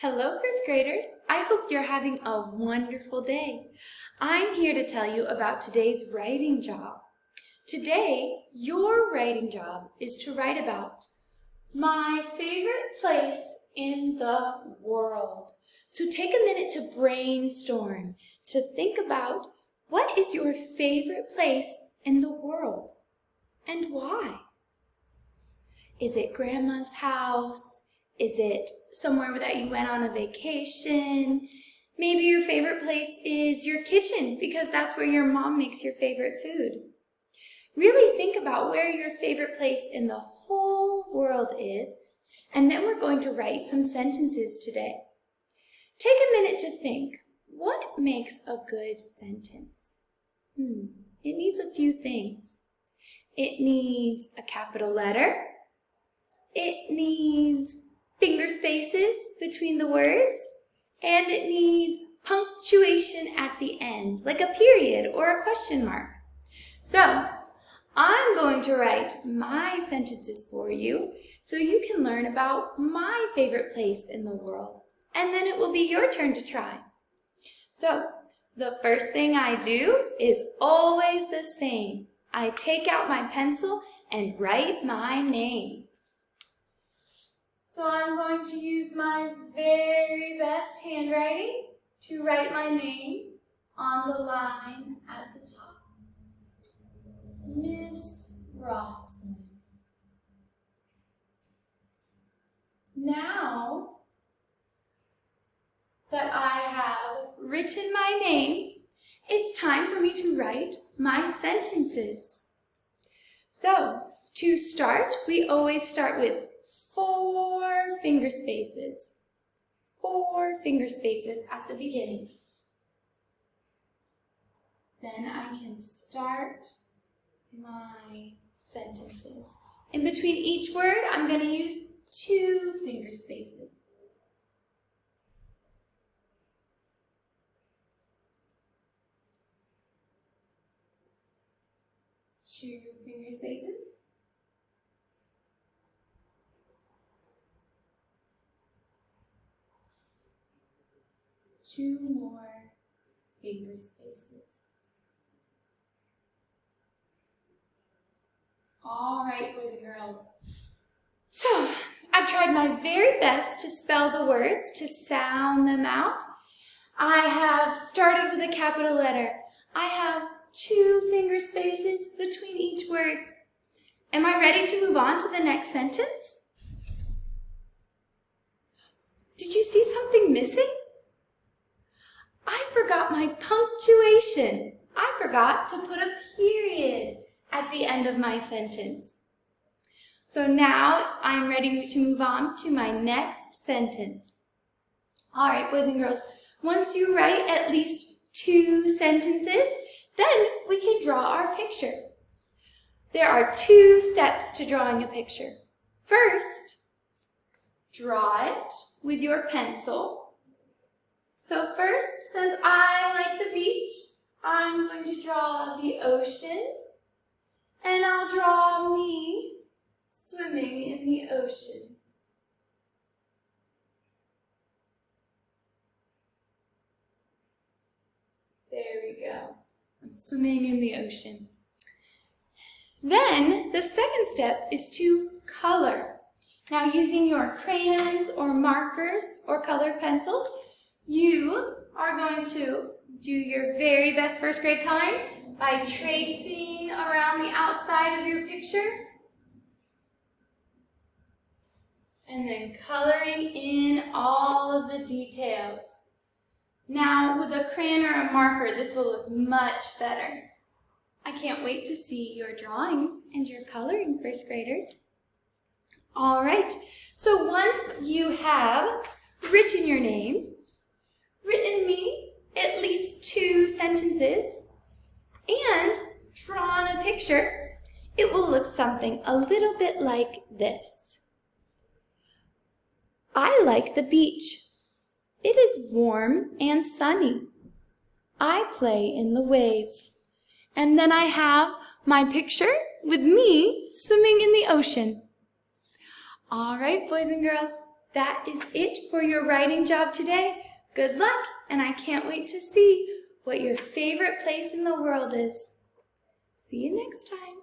Hello, first graders. I hope you're having a wonderful day. I'm here to tell you about today's writing job. Today, your writing job is to write about my favorite place in the world. So take a minute to brainstorm, to think about what is your favorite place in the world and why? Is it grandma's house? Is it somewhere that you went on a vacation? Maybe your favorite place is your kitchen because that's where your mom makes your favorite food. Really think about where your favorite place in the whole world is, and then we're going to write some sentences today. Take a minute to think, what makes a good sentence? It needs a few things. It needs a capital letter. It needs finger spaces between the words, and it needs punctuation at the end, like a period or a question mark. So, I'm going to write my sentences for you so you can learn about my favorite place in the world, and then it will be your turn to try. So, the first thing I do is always the same. I take out my pencil and write my name. So I'm going to use my very best handwriting to write my name on the line at the top. Miss Rossman. Now that I have written my name, it's time for me to write my sentences. So to start, we always start with 4 finger spaces. 4 finger spaces at the beginning. Then I can start my sentences. In between each word, I'm going to use 2 finger spaces. 2 finger spaces. 2 more finger spaces. All right, boys and girls. So, I've tried my very best to spell the words, to sound them out. I have started with a capital letter. I have 2 finger spaces between each word. Am I ready to move on to the next sentence? Did you see something missing? I forgot my punctuation. I forgot to put a period at the end of my sentence. So now I'm ready to move on to my next sentence. All right, boys and girls, once you write at least 2 sentences, then we can draw our picture. There are 2 steps to drawing a picture. First, draw it with your pencil. So first, since I like the beach, I'm going to draw the ocean, and I'll draw me swimming in the ocean. There we go. I'm swimming in the ocean. Then, the second step is to color. Now, using your crayons or markers or colored pencils, you are going to do your very best first grade coloring by tracing around the outside of your picture and then coloring in all of the details. Now, with a crayon or a marker, this will look much better. I can't wait to see your drawings and your coloring, first graders. All right, so once you have written your name, written me at least 2 sentences, and drawn a picture, it will look something a little bit like this. I like the beach. It is warm and sunny. I play in the waves. And then I have my picture with me swimming in the ocean. All right, boys and girls, That is it for your writing job today. Good luck, and I can't wait to see what your favorite place in the world is. See you next time.